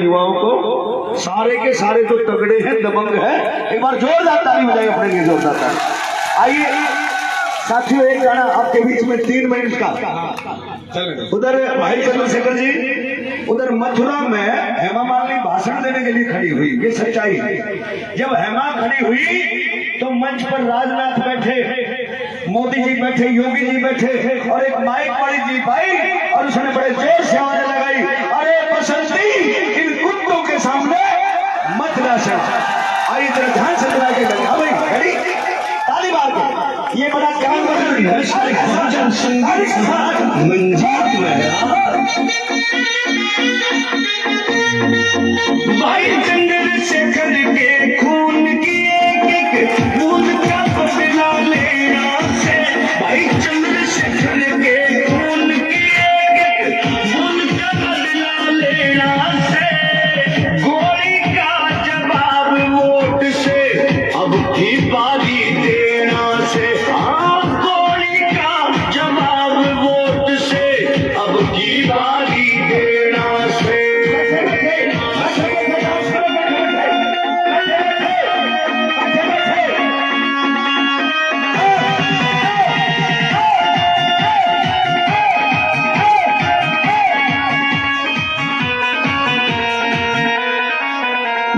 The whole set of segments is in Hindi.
युवाओं को, सारे के सारे तो तगड़े हैं, दबंग है। एक बार जोरदार ताली बजाइए अपने लिए, जोरदार ताली। आइए साथियों, एक गाना आपके बीच में 3 मिनट का। उधर भाई चंद्रशेखर जी, उधर मथुरा में हेमा मालिनी भाषण देने के लिए खड़ी हुई, ये सच्चाई है। जब हेमा खड़ी हुई तो मंच पर राजनाथ बैठे, मोदी जी बैठे, योगी जी बैठे, और एक माइक पड़ी जी भाई, और उसने बड़े जोर से आवाज लगाई, अरे बसंती इन कुत्तों के सामने मत नाचना। आइए जरा ध्यान से लगा के लगे। हाँ भाई, खड़ी ताली मार के, ये बड़ा काम कर रही है भाई चंद्रशेखर के खून की एक बूंद का बदला लेना से, भाई चंद्रशेखर के खून की एक बूंद का बदला लेना से, गोली का जवाब वोट से अब की बारी देना से, गोली का जवाब वोट से अब की बारी देना से।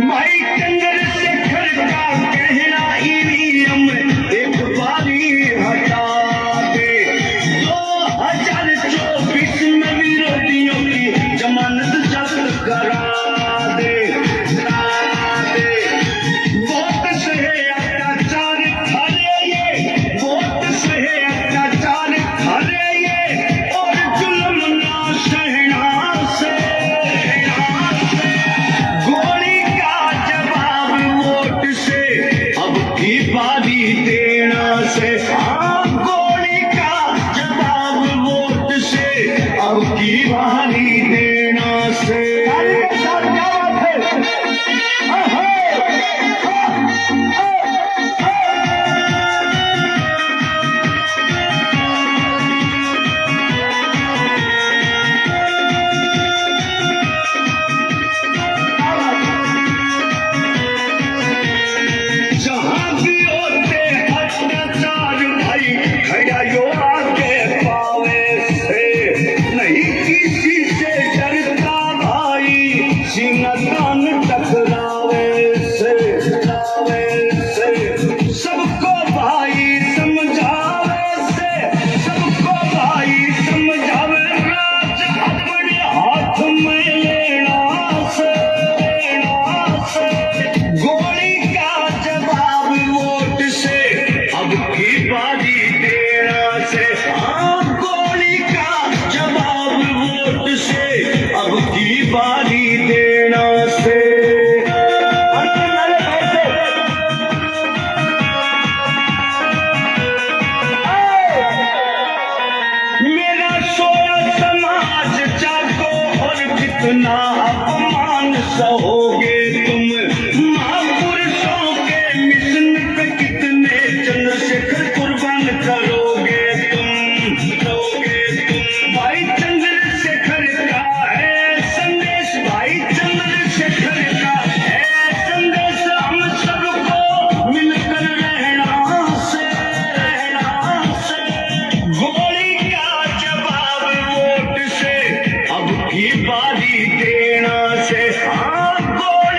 भाई चंद्रशेखर का कहना ईवीएम एक बारी हटा दे, 2024 में विरोधियों की जमानत जब्त करा दे। वोट से अत्याचार खरे ये, वोट से अत्याचार खरे ये, और जुल्म ना सहना से, गोली का जवाब वोट से अब की बारी देना से, गोली का जवाब वोट से अब की बारी देना से। जहाँ भी होते अत्याचार भाई, खड़ा यो आके पावे से, नहीं किसी से डरता भाई, सीना तान टकरावे से, सबको भाई समझावे से, सबको भाई समझावे, राज अपने हाथ में लेना से, गोली का जवाब वोट से अब की बारी देना से, गोली का जवाब वोट से अब की बारी देना से। मेरा सोया समाज जागो, और कितना अपमान सहोगे तुम, महापुरुषों के मिशन पे कितने चंद्रशेखर कुर्बान करोगे तुम, भाई चंद्रशेखर का है संदेश, भाई चंद्रशेखर का है संदेश, हम सबको मिलकर रहना से, गोली का जवाब वोट से अब की बारी देना से, गोली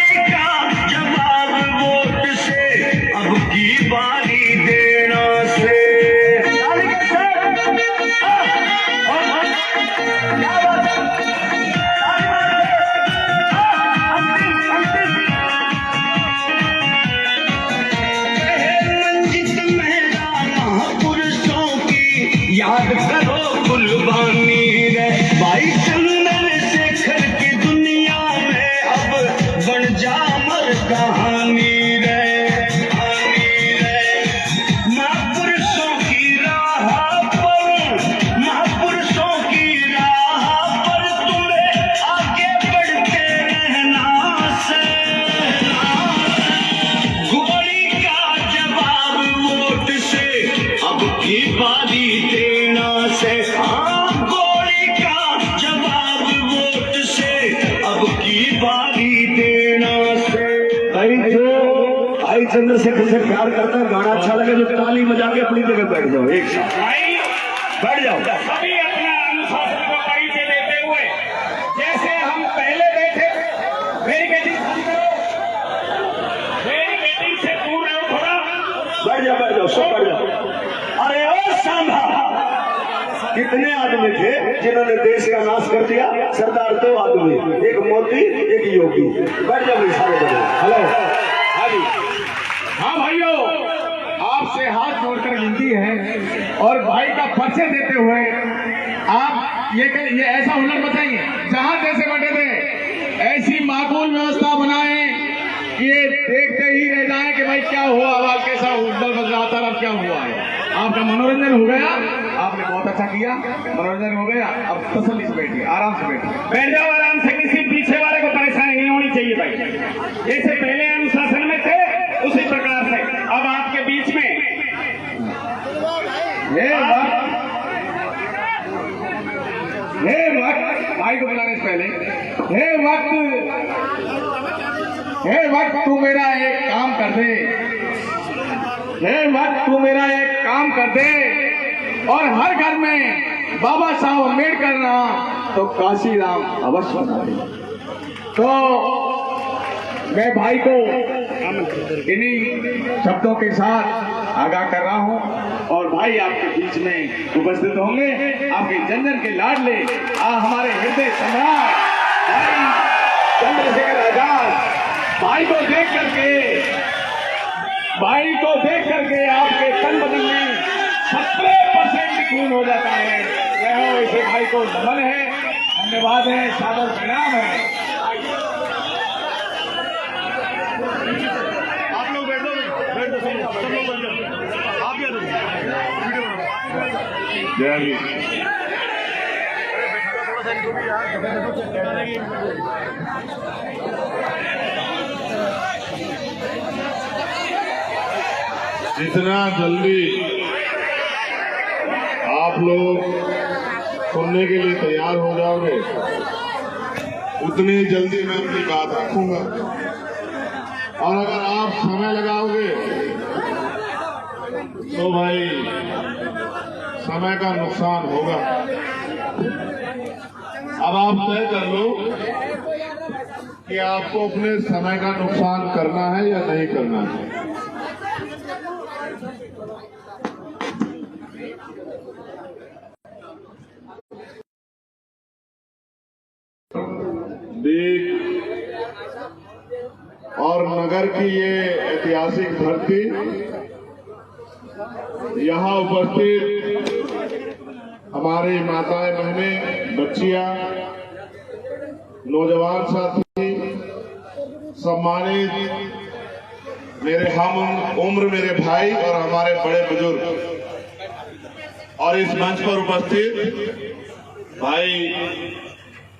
वाली देना से। भाई जो भाई चंद्रशेखर से प्यार करता है, गाना अच्छा लगे तो ताली बजा के अपनी जगह बैठ जाओ, एक साथ बैठ जाओ। सभी अपना अनुशासन को परिचय देते हुए, जैसे हम पहले बैठे, मेरी बेटी से दूर रहो थोड़ा। बैठ जाओ, सब बैठ जाओ। अरे ओ सांभा, कितने आदमी थे जिन्होंने देश का नाश कर दिया? सरदार 2 आदमी, एक मोदी एक योगी। बैठ जाओ सारे बड़े। हेलो, हाँ जी, हाँ भाइयों, आपसे हाथ जोड़कर विनती है और भाई का परिचय देते हुए आप ये ऐसा हुनर बताइए, जहां जैसे बटे थे ऐसी माकूल व्यवस्था बनाएं कि ये देखते ही रह जाए कि भाई क्या हुआ, आवाज कैसा उज्जवल बज रहा था, अब क्या हुआ है। आपका मनोरंजन हो गया, आपने बहुत अच्छा किया, मनोरंजन हो गया। अब तसल्ली से बैठिए, आराम से बैठिए, बैठ जाओ आराम से। किसी पीछे वाले को परेशानी नहीं होनी चाहिए भाई। जैसे पहले अनुशासन में थे उसी प्रकार से अब आपके बीच में भाई को बुलाने से पहले वक्त तू मेरा एक काम कर दे, तू मेरा एक काम कर दे और हर घर में बाबा साहब अम्बेडकर रहा तो काशी राम अवश्य बना दे। तो मैं भाई को इन्हीं शब्दों के साथ आगाह कर रहा हूं और भाई आपके बीच में उपस्थित होंगे, आपके जनजन के लाडले हमारे हृदय सम्राट भाई चंद्रशेखर आजाद। भाई को देख करके आपके तन बदन में 70% खून हो जाता है। ऐसे भाई को नमन है, धन्यवाद है, सादर प्रणाम है। आप लोग बैठ दो, सब लोग बैठ जाओ, आप भी आ जाओ, जय हिंद। जितना जल्दी आप लोग सुनने के लिए तैयार हो जाओगे उतनी जल्दी मैं अपनी बात रखूंगा, और अगर आप समय लगाओगे तो भाई समय का नुकसान होगा। अब आप तय कर लो कि आपको अपने समय का नुकसान करना है या नहीं करना है। और नगर की ये ऐतिहासिक धरती, यहाँ उपस्थित हमारी माताएं, बहनें, बच्चियां, नौजवान साथी, सम्मानित मेरे हम उम्र मेरे भाई और हमारे बड़े बुजुर्ग, और इस मंच पर उपस्थित भाई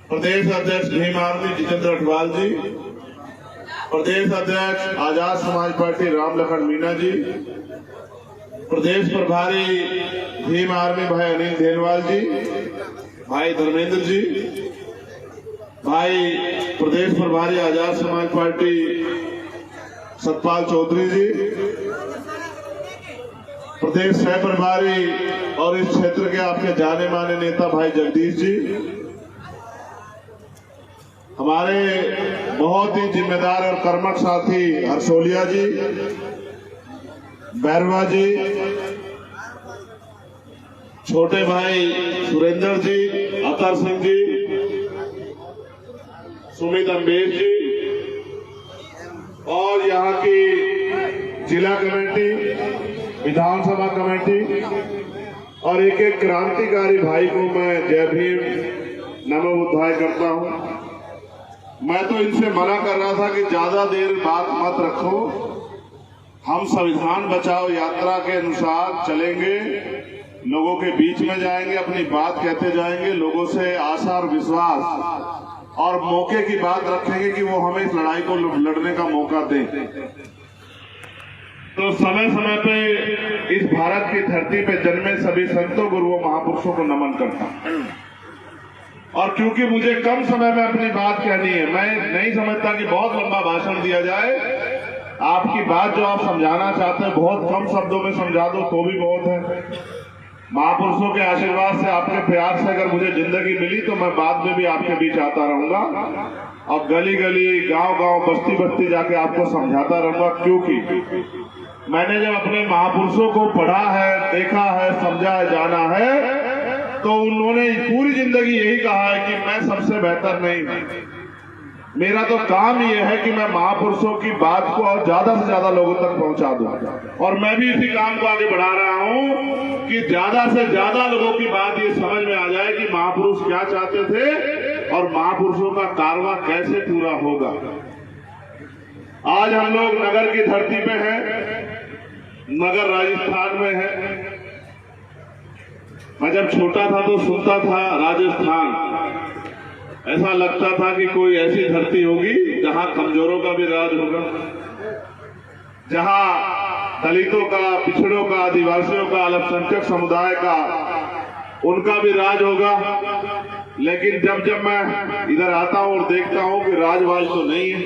प्रदेश अध्यक्ष भीम आर्मी जितेंद्र अठवाल जी, प्रदेश अध्यक्ष आजाद समाज पार्टी राम लखन मीना जी, प्रदेश प्रभारी भीम आर्मी भाई अनिल धेनवाल जी, भाई धर्मेंद्र जी, भाई प्रदेश प्रभारी आजाद समाज पार्टी सतपाल चौधरी जी, प्रदेश सह प्रभारी और इस क्षेत्र के आपके जाने माने नेता भाई जगदीश जी, हमारे बहुत ही जिम्मेदार और कर्मठ साथी हर्षोलिया जी, बैरवा जी, छोटे भाई सुरेंद्र जी, अतर सिंह जी, सुमित अम्बेश जी, और यहाँ की जिला कमेटी, विधानसभा कमेटी और एक एक क्रांतिकारी भाई को मैं जय भीम नमो बुद्धाय करता हूँ। मैं तो इनसे मना कर रहा था कि ज्यादा देर बात मत रखो, हम संविधान बचाओ यात्रा के अनुसार चलेंगे, लोगों के बीच में जाएंगे, अपनी बात कहते जाएंगे, लोगों से आशा और विश्वास और मौके की बात रखेंगे कि वो हमें इस लड़ाई को लड़ने का मौका दें। तो समय समय पे इस भारत की धरती पे जन्मे सभी संतों, गुरुओं, महापुरुषों को नमन करता हूं। और क्योंकि मुझे कम समय में अपनी बात कहनी है, मैं नहीं समझता कि बहुत लंबा भाषण दिया जाए। आपकी बात जो आप समझाना चाहते हैं बहुत कम शब्दों में समझा दो तो भी बहुत है। महापुरुषों के आशीर्वाद से, आपके प्यार से अगर मुझे जिंदगी मिली तो मैं बाद में भी आपके बीच आता रहूंगा और गली गली, गांव गांव, बस्ती बस्ती जाके आपको समझाता रहूंगा। क्योंकि मैंने जब अपने महापुरुषों को पढ़ा है, देखा है, समझा है, जाना है, तो उन्होंने पूरी जिंदगी यही कहा है कि मैं सबसे बेहतर नहीं हूं। मेरा तो काम ये है कि मैं महापुरुषों की बात को और ज्यादा से ज्यादा लोगों तक पहुंचा दूं। और मैं भी इसी काम को आगे बढ़ा रहा हूं कि ज्यादा से ज्यादा लोगों की बात ये समझ में आ जाए कि महापुरुष क्या चाहते थे और महापुरुषों का कारवां कैसे पूरा होगा। आज हम लोग नगर की धरती पे हैं, नगर राजस्थान में है। मैं जब छोटा था तो सुनता था राजस्थान, ऐसा लगता था कि कोई ऐसी धरती होगी जहां कमजोरों का भी राज होगा, जहां दलितों का, पिछड़ों का, आदिवासियों का, अल्पसंख्यक समुदाय का, उनका भी राज होगा। लेकिन जब जब मैं इधर आता हूं और देखता हूं कि राजवाज तो नहीं है।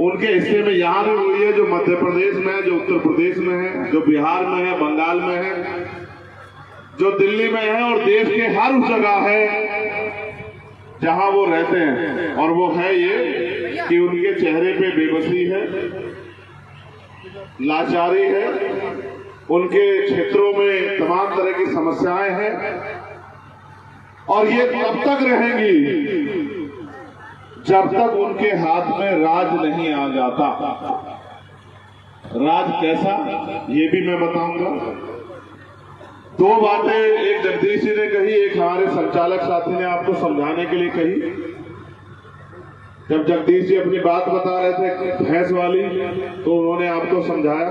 उनके हिस्से में यहां भी हुई है, जो मध्य प्रदेश में है, जो उत्तर प्रदेश में है, जो बिहार में है, बंगाल में है, जो दिल्ली में है और देश के हर उस जगह है जहां वो रहते हैं। और वो है ये कि उनके चेहरे पे बेबसी है, लाचारी है, उनके क्षेत्रों में तमाम तरह की समस्याएं हैं और ये तब तक रहेंगी जब तक उनके हाथ में राज नहीं आ जाता। राज कैसा, ये भी मैं बताऊंगा। दो बातें एक जगदीश जी ने कही, एक हमारे संचालक साथी ने आपको समझाने के लिए कही। जब जगदीश जी अपनी बात बता रहे थे भैंस वाली, तो उन्होंने आपको समझाया,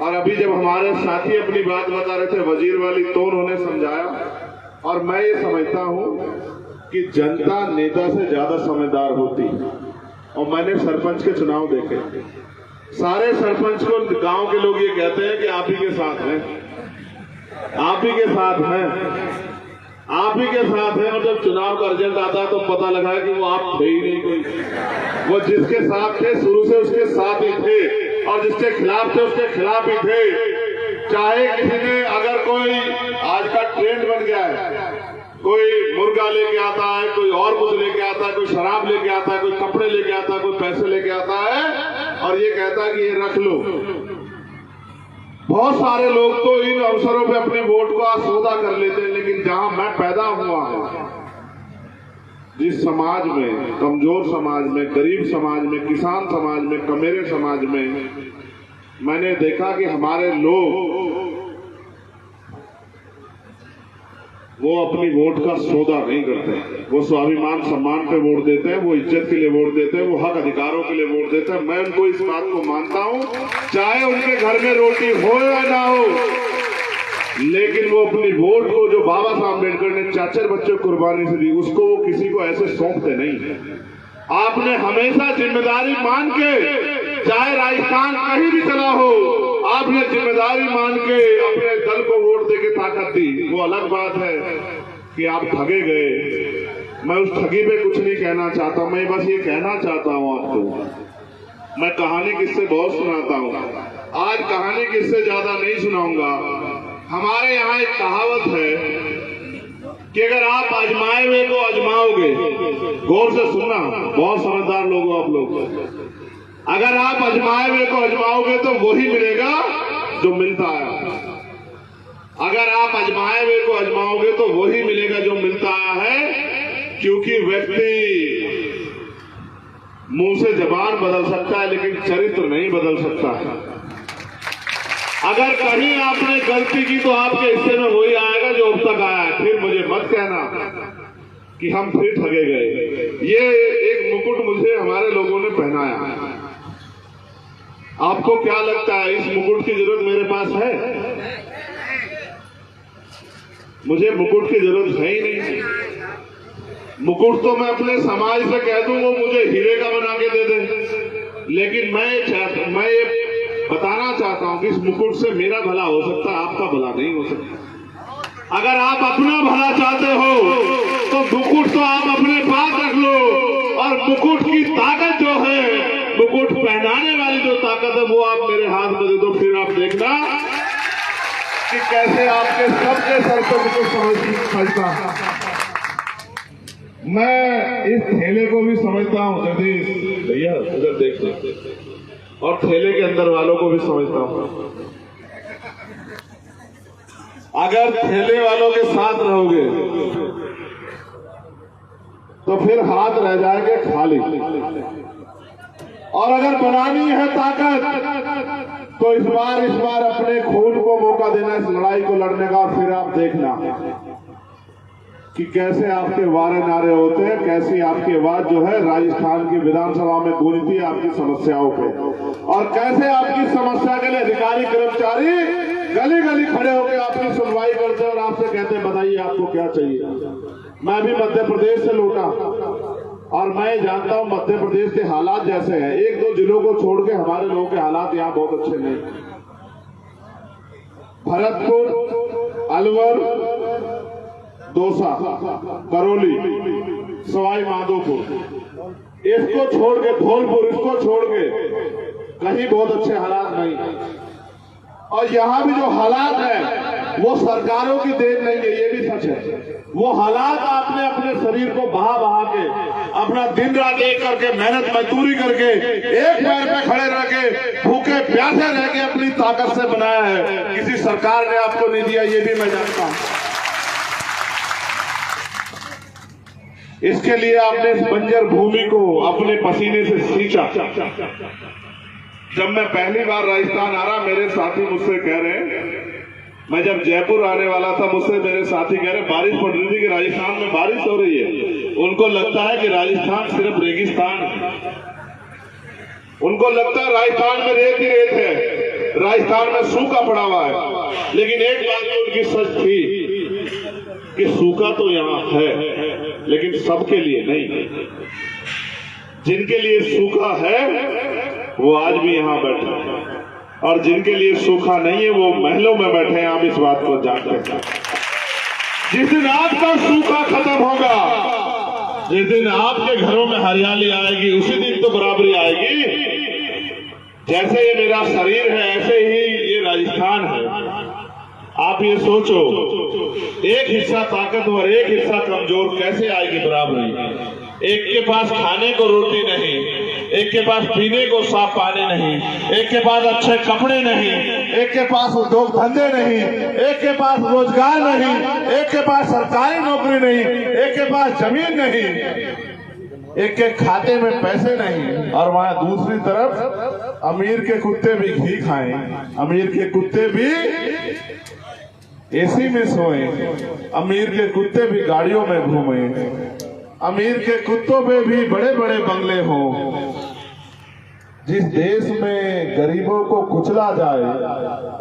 और अभी जब हमारे साथी अपनी बात बता रहे थे वजीर वाली, तो उन्होंने समझाया। और मैं ये समझता हूं कि जनता नेता से ज्यादा समझदार होती। और मैंने सरपंच के चुनाव देखे, सारे सरपंच को गांव के लोग ये कहते हैं कि आप ही के साथ हैं, आप ही के साथ हैं, आप ही के साथ हैं। और जब चुनाव का रिजल्ट आता है तो पता लगा कि वो आप थे ही नहीं कोई। वो जिसके साथ थे शुरू से उसके साथ ही थे, और जिसके खिलाफ थे उसके खिलाफ ही थे। चाहे किसी ने, अगर कोई आज का ट्रेंड बन गया है, कोई मुर्गा लेके आता है, कोई और कुछ लेके आता है, कोई शराब लेके आता है, कोई कपड़े लेके आता है, कोई पैसे लेके आता है और ये कहता है कि ये रख लो। बहुत सारे लोग तो इन अवसरों पे अपने वोट का सौदा कर लेते हैं। लेकिन जहां मैं पैदा हुआ हूं, जिस समाज में, कमजोर समाज में, गरीब समाज में, किसान समाज में, कमेरे समाज में, मैंने देखा कि हमारे लोग वो अपनी वोट का सौदा नहीं करते। वो स्वाभिमान सम्मान पे वोट देते हैं, वो इज्जत के लिए वोट देते हैं, वो हक अधिकारों के लिए वोट देते हैं। मैं उनको इस बात को मानता हूं, चाहे उनके घर में रोटी हो या ना हो, लेकिन वो अपनी वोट को जो बाबा साहब अम्बेडकर ने 4 बच्चों कुर्बानी से दी, उसको वो किसी को ऐसे सौंपते नहीं। आपने हमेशा जिम्मेदारी मान के, चाहे राजस्थान कहीं भी चला हो, आपने जिम्मेदारी मान के अपने दल को वोट देके ताकत दी। वो अलग बात है कि आप ठगे गए। मैं उस ठगी पे कुछ नहीं कहना चाहता, मैं बस ये कहना चाहता हूं आपको। मैं कहानी किससे बहुत सुनाता हूं, आज कहानी किससे ज्यादा नहीं सुनाऊंगा। हमारे यहाँ एक कहावत है कि अगर आप आजमाए हुए को आजमाओगे, गौर से सुनना, बहुत समझदार लोग हो आप लोग, अगर आप आजमाए हुए को आजमाओगे तो वही मिलेगा जो मिलता है। अगर आप आजमाए हुए को आजमाओगे तो वही मिलेगा जो मिलता है। क्योंकि व्यक्ति मुंह से जबान बदल सकता है लेकिन चरित्र नहीं बदल सकता है। अगर कहीं आपने गलती की तो आपके हिस्से में वही आएगा जो अब तक आया है। फिर मुझे मत कहना कि हम फिर ठगे गए। ये एक मुकुट मुझे हमारे लोगों ने पहनाया। आपको क्या लगता है इस मुकुट की जरूरत मेरे पास है? मुझे मुकुट की जरूरत है ही नहीं। मुकुट तो मैं अपने समाज से कह दूं वो मुझे हीरे का बना के दे दे, लेकिन मैं ये बताना चाहता हूं कि इस मुकुट से मेरा भला हो सकता है, आपका भला नहीं हो सकता। अगर आप अपना भला चाहते हो तो मुकुट तो आप अपने पास रख लो, और मुकुट की ताकत जो है, मुकुट पहनाने वाली जो ताकत है वो आप मेरे हाथ में दे दो, फिर आप देखना कि कैसे आपके सबके सर पे मुकुट समझता। मैं इस ठेले को भी समझता हूँ जगदीश भैया, उधर देख, और ठेले के अंदर वालों को भी समझता हूँ। अगर ठेले वालों के साथ रहोगे तो फिर हाथ रह जाएंगे खाली, और अगर बनानी है ताकत तो इस बार अपने खून को मौका देना इस लड़ाई को लड़ने का। फिर आप देखना कि कैसे आपके वारे नारे होते हैं, कैसी आपकी आवाज जो है राजस्थान की विधानसभा में गूंजती है आपकी समस्याओं पे, और कैसे आपकी समस्या के लिए अधिकारी कर्मचारी गली गली खड़े होकर आपकी सुनवाई करते हैं और आपसे कहते हैं बताइए आपको क्या चाहिए। मैं भी मध्य प्रदेश से लौटा और मैं जानता हूं मध्य प्रदेश के हालात जैसे हैं, एक दो जिलों को छोड़ के हमारे लोगों के हालात यहाँ बहुत अच्छे नहीं। भरतपुर, अलवर, दौसा, करौली, सवाई माधोपुर, इसको छोड़ के धौलपुर, इसको छोड़ के कहीं बहुत अच्छे हालात नहीं। और यहाँ भी जो हालात है वो सरकारों की देन नहीं है, ये भी सच है। वो हालात आपने अपने शरीर को बहा के, अपना दिन रात एक करके, मेहनत मजदूरी करके, एक पैर पे खड़े रह के, भूखे प्यासे रह के अपनी ताकत से बनाया है। किसी सरकार ने आपको नहीं दिया, ये भी मैं जानता हूं। इसके लिए आपने इस बंजर भूमि को अपने पसीने से सींचा। जब मैं पहली बार राजस्थान आ रहा, मेरे साथी मुझसे कह रहे हैं, मैं जब जयपुर आने वाला था, मुझसे मेरे साथी कह रहे बारिश पड़ रही थी कि राजस्थान में बारिश हो रही है। उनको लगता है कि राजस्थान सिर्फ रेगिस्तान है, उनको लगता है राजस्थान में रेत ही रेत है, राजस्थान में सूखा पड़ा हुआ है। लेकिन एक बात तो उनकी सच थी कि सूखा तो यहाँ है, लेकिन सबके लिए नहीं। जिनके लिए सूखा है वो आज भी यहाँ बैठे हैं, और जिनके लिए सूखा नहीं है वो महलों में बैठे हैं। आप इस बात को जानते हैं। जिस दिन आपका सूखा खत्म होगा, जिस दिन आपके घरों में हरियाली आएगी, उसी दिन तो बराबरी आएगी। जैसे ये मेरा शरीर है ऐसे ही ये राजस्थान है। आप ये सोचो, एक हिस्सा ताकतवर, एक हिस्सा कमजोर, कैसे आएगी बराबरी? एक के पास खाने को रोटी नहीं, एक के पास पीने को साफ पानी नहीं, एक के पास अच्छे कपड़े नहीं, एक के पास उद्योग धंधे नहीं, एक के पास रोजगार नहीं, एक के पास सरकारी नौकरी नहीं, एक के पास जमीन नहीं, एक के खाते में पैसे नहीं, और वहां दूसरी तरफ अमीर के कुत्ते भी घी खाएं, अमीर के कुत्ते भी एसी में सोए, अमीर के कुत्ते भी गाड़ियों में घूमे, अमीर के कुत्तों पे भी बड़े बड़े बंगले हों। जिस देश में गरीबों को कुचला जाए,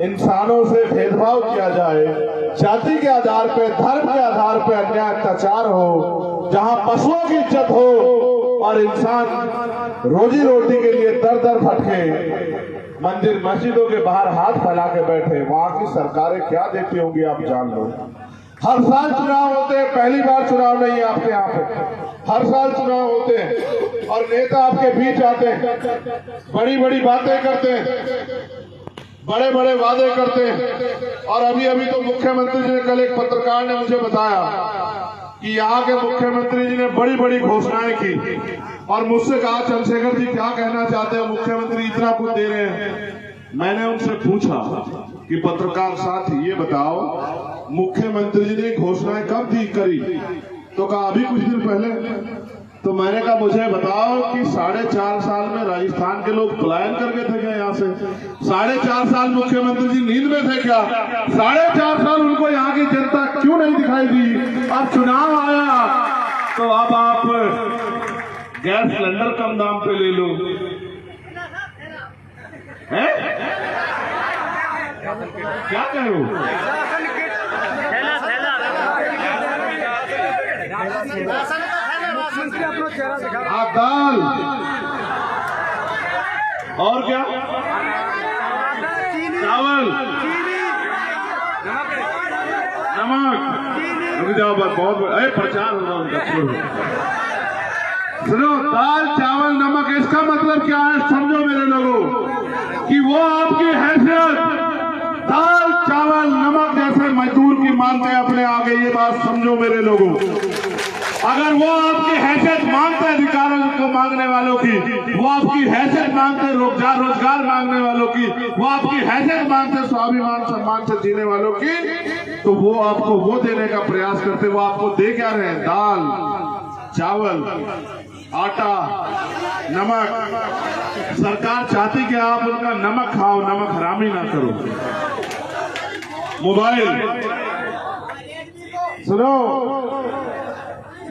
इंसानों से भेदभाव किया जाए, जाति के आधार पे, धर्म के आधार पे अन्याय अत्याचार हो, जहां पशुओं की इज्जत हो और इंसान रोजी रोटी के लिए दर दर भटके, मंदिर मस्जिदों के बाहर हाथ फैला के बैठे, वहां की सरकारें क्या देती होंगी आप जान लो। हर साल चुनाव होते हैं, पहली बार चुनाव नहीं है आपके यहाँ पे, हर साल चुनाव होते हैं और नेता आपके बीच आते हैं, बड़ी बड़ी बातें करते हैं, बड़े बड़े वादे करते हैं। और अभी अभी तो मुख्यमंत्री जी ने, कल एक पत्रकार ने मुझे बताया कि यहाँ के मुख्यमंत्री जी ने बड़ी बड़ी घोषणाएं की और मुझसे कहा चंद्रशेखर जी क्या कहना चाहते हैं, मुख्यमंत्री इतना कुछ दे रहे हैं। मैंने उनसे पूछा कि पत्रकार साथी ये बताओ मुख्यमंत्री जी ने घोषणाएं कब दी करी? तो कहा अभी कुछ दिन पहले। तो मैंने कहा मुझे बताओ कि 4.5 साल में राजस्थान के लोग पलायन करके थे क्या यहाँ से? 4.5 साल मुख्यमंत्री जी नींद में थे क्या? 4.5 साल उनको यहाँ की जनता क्यों नहीं दिखाई दी? अब चुनाव आया तो अब आप गैस सिलेंडर कम दाम पे ले लो, है? क्या कहो? दाल और क्या? चावल, नमक रुक जाओ, बहुत अरे प्रचार हो रहा उनका, छोड़ो। सुनो, दाल चावल नमक, इसका मतलब क्या है समझो मेरे लोगों, कि वो आपकी हैसियत दाल चावल नमक जैसे मजदूर की मानते हैं अपने आगे, ये बात समझो मेरे लोगों। अगर वो आपकी हैसियत मानते हैं अधिकारों को मांगने वालों की, वो आपकी हैसियत मानते हैं रोजगार मांगने वालों की, वो आपकी हैसियत मानते हैं स्वाभिमान सम्मान से जीने वालों की, तो वो आपको वो देने का प्रयास करते। वो आपको दे क्या रहे हैं? दाल चावल आटा नमक। सरकार चाहती कि आप उनका नमक खाओ, नमक हरामी ना करो। मोबाइल, सुनो,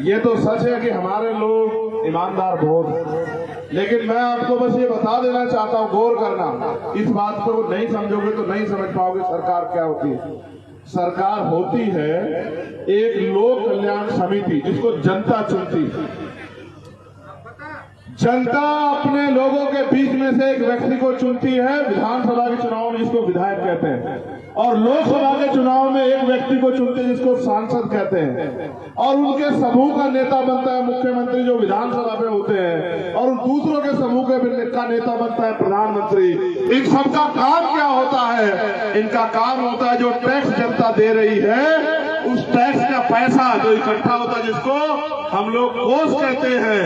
ये तो सच है कि हमारे लोग ईमानदार बहुत हैं, लेकिन मैं आपको बस ये बता देना चाहता हूं, गौर करना इस बात को। नहीं समझोगे तो नहीं समझ पाओगे सरकार क्या होती है। सरकार होती है एक लोक कल्याण समिति, जिसको जनता चुनती है। जनता अपने लोगों के बीच में से एक व्यक्ति को चुनती है, विधानसभा के चुनाव में जिसको विधायक कहते हैं, और लोकसभा के चुनाव में एक व्यक्ति को चुनते हैं जिसको सांसद कहते हैं, और उनके समूह का नेता बनता है मुख्यमंत्री जो विधानसभा में होते हैं, और दूसरों के समूह का नेता बनता है प्रधानमंत्री। इन सबका काम क्या होता है? इनका काम होता है जो टैक्स जनता दे रही है, उस टैक्स का पैसा जो इकट्ठा होता है, जिसको हम लोग कोष कहते हैं,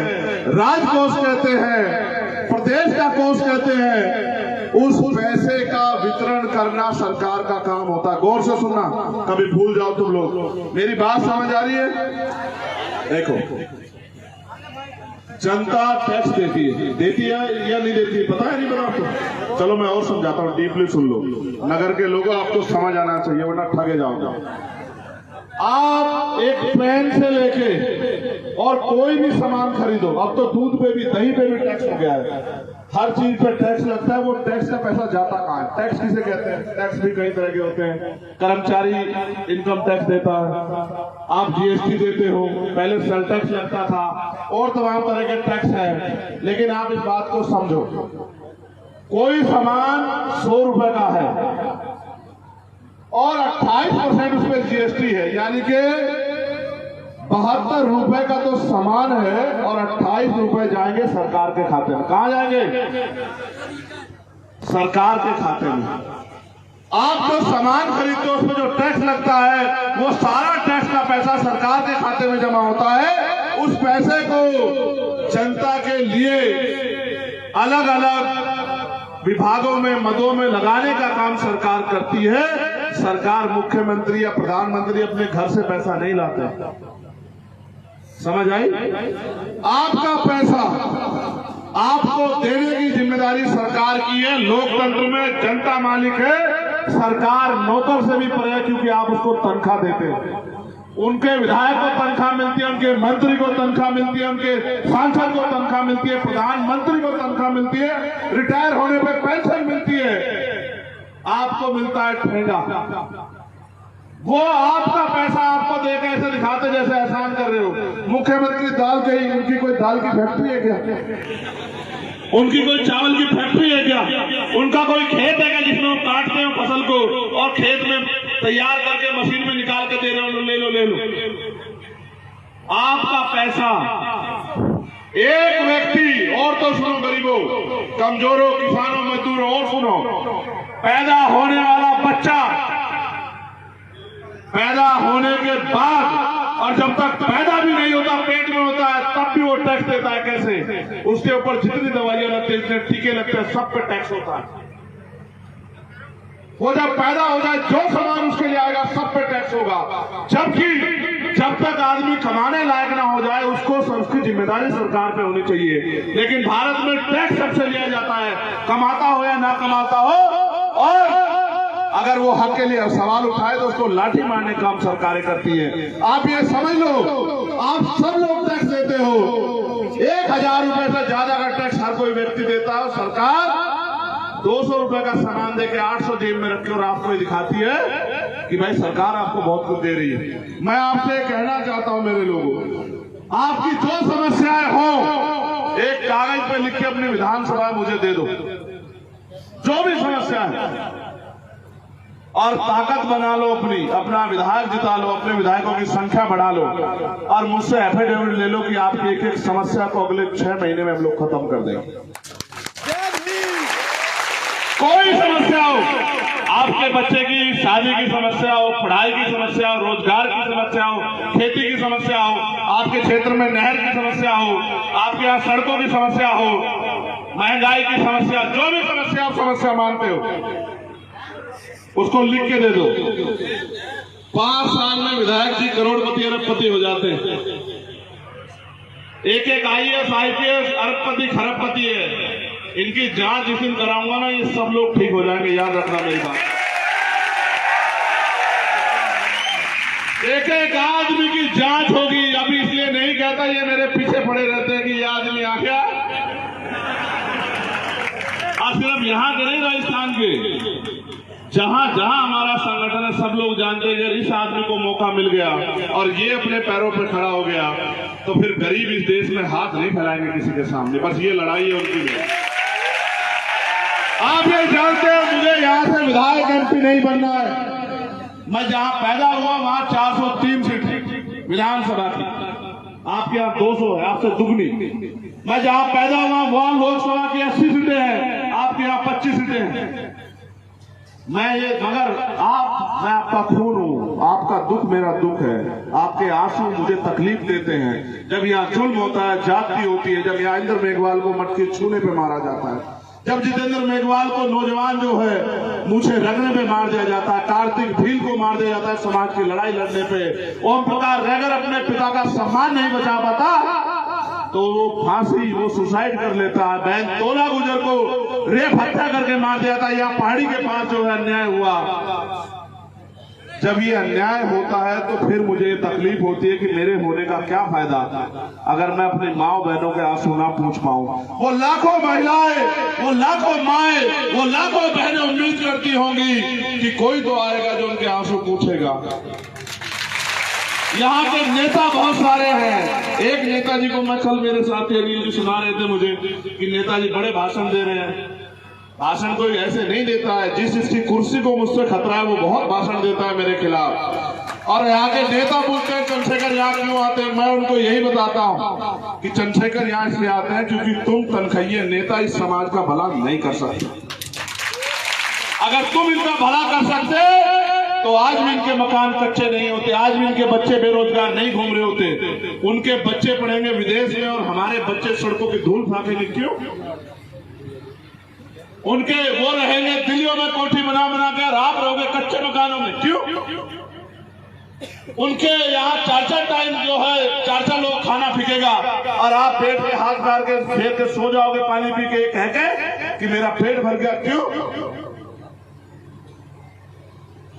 राजकोष कहते हैं, प्रदेश का कोष कहते हैं, उस पैसे का वितरण करना सरकार का काम होता है। गौर से सुनना, कभी भूल जाओ तुम लोग। मेरी बात समझ आ रही है? देखो, जनता टैक्स देती है या नहीं देती है? पता है नहीं पता आपको? चलो मैं और समझाता हूँ, डीपली सुन लो। नगर के लोगों, आपको समझ आना चाहिए वरना ठगे जाओगे। आप एक पेन से लेके और कोई भी सामान खरीदो, अब तो दूध पे भी दही पे भी टैक्स हो गया है, हर चीज पे टैक्स लगता है। वो टैक्स का पैसा जाता कहाँ है? टैक्स किसे कहते हैं? टैक्स भी कई तरह के होते हैं। कर्मचारी इनकम टैक्स देता है, आप जीएसटी देते हो, पहले सेल टैक्स लगता था, और तमाम तरह के टैक्स है। लेकिन आप इस बात को समझो, कोई सामान 100 रुपए का है और 28% उस पर जीएसटी है, यानी कि 72 रुपए का तो सामान है और 28 रुपए जाएंगे सरकार के खाते में। कहां जाएंगे? सरकार के खाते में। आप जो सामान खरीदते हो उसमें जो टैक्स लगता है, वो सारा टैक्स का पैसा सरकार के खाते में जमा होता है। उस पैसे को जनता के लिए अलग अलग विभागों में, मदों में लगाने का काम सरकार करती है। सरकार, मुख्यमंत्री या प्रधानमंत्री अपने घर से पैसा नहीं लाते। समझ आई? आपका पैसा आपको देने की जिम्मेदारी सरकार की है। लोकतंत्र में जनता मालिक है, सरकार नौकर से भी परे है, क्योंकि आप उसको तनख्वाह देते हैं। उनके विधायक को तनख्वाह मिलती है, उनके मंत्री को तनख्वाह मिलती है, उनके सांसद को तनख्वाह मिलती है, प्रधानमंत्री को तनख्वाह मिलती है, रिटायर होने पे पेंशन मिलती है। आपको मिलता है ठेंगा। वो आपका पैसा आपको देकर ऐसे दिखाते जैसे एहसान कर रहे हो। मुख्यमंत्री दाल के ही, उनकी कोई दाल की फैक्ट्री है क्या? उनकी कोई चावल की फैक्ट्री है क्या? उनका कोई खेत है क्या जिसमें वो काटते हो फसल को और खेत में तैयार करके मशीन में निकाल के दे रहे हो, ले लो। आपका पैसा एक व्यक्ति, और तो सुनो गरीबों, कमजोरों, किसानों, मजदूरों, और सुनो, पैदा होने वाला बच्चा पैदा होने के बाद और जब तक पैदा भी नहीं होता, पेट में होता है, तब भी वो टैक्स देता है। कैसे? उसके ऊपर जितनी दवाइयां लगती है, जितने टीके लगते हैं, सब पे टैक्स होता है। वो जब पैदा हो जाए, जो सामान उसके लिए आएगा सब पे टैक्स होगा। जबकि जब तक आदमी कमाने लायक ना हो जाए, उसकी जिम्मेदारी सरकार पे होनी चाहिए। लेकिन भारत में टैक्स सबसे लिया जाता है, कमाता हो या ना कमाता हो। और अगर वो हक के लिए सवाल उठाए तो उसको लाठी मारने का काम सरकारें करती है। आप ये समझ लो, आप सब लोग टैक्स देते हो। 1000 रुपए से ज्यादा का टैक्स हर कोई व्यक्ति देता है। सरकार 200 रुपए का सामान देके 800 जेब में रखी और आपको ये दिखाती है कि भाई सरकार आपको बहुत कुछ दे रही है। मैं आपसे कहना चाहता हूं मेरे लोगों, आपकी जो समस्याएं हो, एक कागज पे लिख के अपनी विधानसभा मुझे दे दो, जो भी समस्या है। और ताकत बना लो, अपना विधायक जिता लो, अपने विधायकों की संख्या बढ़ा लो और मुझसे एफिडेविट ले लो कि आपकी एक एक समस्या को अगले 6 महीने में हम लोग खत्म कर देंगे। कोई समस्या हो, आपके बच्चे की शादी की समस्या हो, पढ़ाई की समस्या हो, रोजगार की समस्या हो, खेती की समस्या हो, आपके क्षेत्र में नहर की समस्या हो, आपके यहाँ सड़कों की समस्या हो, महंगाई की समस्या, जो भी समस्या आप समस्या मानते हो उसको लिख के दे दो। 5 साल में विधायक जी करोड़पति अरबपति हो जाते हैं। एक IAS IPS अरबपति खरबपति है। इनकी जांच जिस दिन कराऊंगा ना, ये सब लोग ठीक हो जाएंगे, याद रखना मेरी बात। एक आदमी की जांच होगी। अभी इसलिए नहीं कहता ये मेरे पीछे पड़े रहते हैं कि ये आदमी आ गया। और सिर्फ यहां के नहीं, राजस्थान के जहां जहां हमारा संगठन है, सब लोग जानते हैं कि इस आदमी को मौका मिल गया और ये अपने पैरों पर खड़ा हो गया तो फिर गरीब इस देश में हाथ नहीं फैलाएंगे किसी के सामने। बस ये लड़ाई है उनकी भी। आप ये जानते हैं मुझे यहां से विधायक MP नहीं बनना है। मैं जहां पैदा हुआ वहां 403 सीट विधानसभा की, आपके यहाँ 200 है, आपसे दुगनी। मैं जहां पैदा हुआ वहां लोकसभा की 80 सीटें हैं, आपके यहाँ 25 सीटें हैं। मगर मैं आपका खून हूं, आपका दुख मेरा दुख है, आपके आंसू मुझे तकलीफ देते हैं। जब यहाँ जुल्म होता है, जाति होती है, जब यहाँ इंद्र मेघवाल को मटके छूने पे मारा जाता है, जब जितेंद्र मेघवाल को नौजवान जो है मुझे रगड़ने पे मार दिया जाता है, कार्तिक भील को मार दिया जाता है समाज की लड़ाई लड़ने पे, ओम प्रकाश रैगर अपने पिता का सम्मान नहीं बचा पाता तो वो फांसी, वो सुसाइड कर लेता है। बहन तोला गुजर को रेप हत्या करके मार दिया था। यहाँ पहाड़ी के पास जो है अन्याय हुआ। जब ये अन्याय होता है तो फिर मुझे तकलीफ होती है कि मेरे होने का क्या फायदा अगर मैं अपनी माँ बहनों के आंसू ना पूछ पाऊं। वो लाखों महिलाएं, वो लाखों माएं, वो लाखों बहनें उम्मीद करती होंगी कि कोई तो आएगा जो उनके आंसू पूछेगा। यहाँ के नेता बहुत सारे हैं। एक नेताजी को मैं कल, मेरे साथी अनिल जी सुना रहे थे मुझे कि नेताजी बड़े भाषण दे रहे हैं। भाषण कोई ऐसे नहीं देता है, जिसकी कुर्सी को मुझसे खतरा है वो बहुत भाषण देता है मेरे खिलाफ। और यहाँ के नेता पूछते हैं चंद्रशेखर यहाँ क्यों आते हैं, मैं उनको यही बताता हूँ कि चंद्रशेखर यहाँ इसलिए आते हैं क्योंकि तुम तनखैये नेता इस समाज का भला नहीं कर सकते। अगर तुम इनका भला कर सकते तो आज भी इनके मकान कच्चे नहीं होते, आज भी इनके बच्चे बेरोजगार नहीं घूम रहे होते। उनके बच्चे पढ़ेंगे विदेश में और हमारे बच्चे सड़कों की धूल फाकेंगे। क्यों? उनके वो रहेंगे दिल्लियों में कोठी बना बना कर, आप रहोगे कच्चे मकानों में। क्यों? उनके यहाँ 4 टाइम जो है 4 लोग खाना फेंकेगा और आप पेट पे हाथ मार के फेर के सो जाओगे पानी पी के कह के कि मेरा पेट भर गया। क्यों?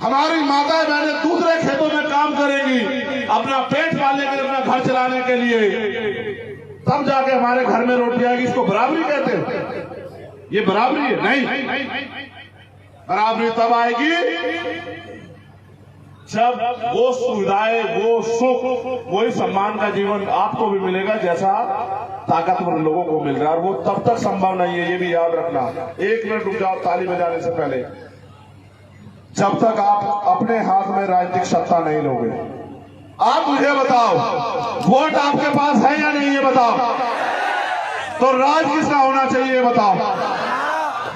हमारी माताएं बहनें दूसरे खेतों में काम करेंगी अपना पेट पालने के लिए, अपना घर चलाने के लिए, तब जाके हमारे घर में रोटी आएगी। इसको बराबरी कहते हैं? ये बराबरी है? नहीं, बराबरी तब आएगी जब वो सुविधाएं, वो सुख, वही सम्मान का जीवन आपको भी मिलेगा जैसा ताकतवर लोगों को मिल रहा है। और वो तब तक संभव नहीं है, ये भी याद रखना। 1 मिनट रुक जाओ ताली बजाने से पहले। जब तक आप अपने हाथ में राजनीतिक सत्ता नहीं लोगे। आप मुझे बताओ, वोट आपके पास है या नहीं, ये बताओ। तो राज किसका होना चाहिए, ये बताओ।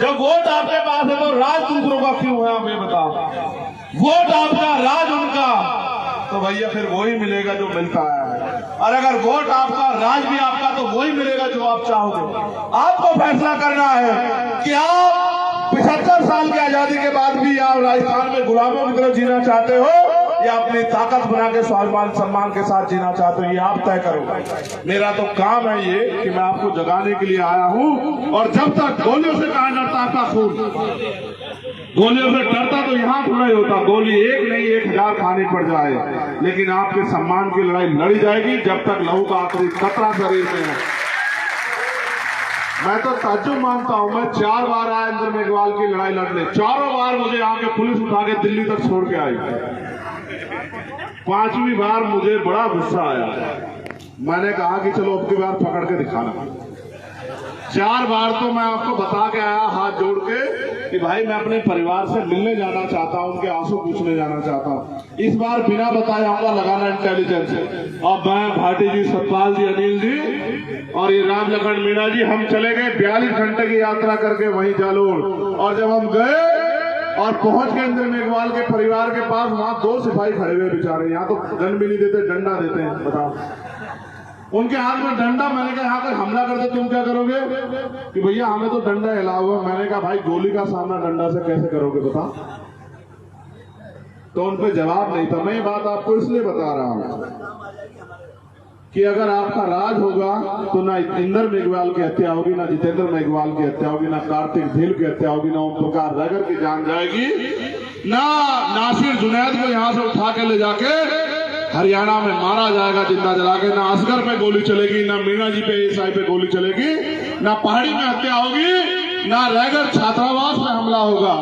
जब वोट आपके पास है तो राज दूसरों का क्यों है, आप ये बताओ। वोट आपका, राज उनका, तो भैया फिर वही मिलेगा जो मिलता है। और अगर वोट आपका, राज भी आपका, तो वही मिलेगा जो आप चाहोगे। आपको फैसला करना है कि आप 75 साल की आजादी के बाद भी आप राजस्थान में गुलामों की तरह जीना चाहते हो या अपनी ताकत बना के स्वाभिमान सम्मान के साथ जीना चाहते हो, ये आप तय करो। मेरा तो काम है ये कि मैं आपको जगाने के लिए आया हूं। और जब तक गोलियों से कहा डरता आपका खून, गोलियों से डरता तो यहां थोड़ा ही होता, गोली एक नहीं 1000 खानी पड़ जाए, लेकिन आपके सम्मान की लड़ाई लड़ी जाएगी जब तक लहू का आखिरी कतरा शरीर में है। मैं तो ताज्जुब मानता हूं, मैं 4 बार आया इंद्र मेघवाल की लड़ाई लड़ने, 4 बार मुझे आके पुलिस उठा के दिल्ली तक छोड़ के आई। 5वीं बार मुझे बड़ा गुस्सा आया, मैंने कहा कि चलो अब की बार पकड़ के दिखाना। 4 बार तो मैं आपको बता के आया हाथ जोड़ के कि भाई मैं अपने परिवार से मिलने जाना चाहता हूं, उनके आंसू पूछने जाना चाहता हूं। इस बार बिना बताए आऊंगा लगाना इंटेलिजेंस। और मैं भाटी जी, सतपाल जी, अनिल जी और ये राम लखन मीणा जी, हम चले गए 42 घंटे की यात्रा करके वहीं जालोर। और जब हम गए और पहुंच गए इंद्र मेघवाल के परिवार के पास, वहां 2 सिपाही खड़े हुए बेचारे। यहाँ तो गन भी नहीं देते, डंडा देते हैं, बताओ। उनके हाथ में डंडा। मैंने कहा यहाँ कोई हमला करते तुम क्या करोगे? कि भैया हमें तो डंडा हिला हुआ। मैंने कहा भाई गोली का सामना डंडा से कैसे करोगे बताओ? तो उन पर जवाब नहीं था। मैं ये बात आपको इसलिए बता रहा हूं कि अगर आपका राज होगा तो ना इंद्र मेघवाल की हत्या होगी, ना जितेंद्र मेघवाल की हत्या होगी, ना कार्तिक ढील की हत्या होगी, ना ओम प्रकाश रैगर की जान जाएगी, ना नासिर जुनैद को यहां से उठा के ले जाके हरियाणा में मारा जाएगा जिंदा जला के, ना असगर पे गोली चलेगी, ना मीणा जी पे, ईसाई पे गोली चलेगी, ना पहाड़ी में हत्या होगी, ना रैगर छात्रावास में हमला होगा।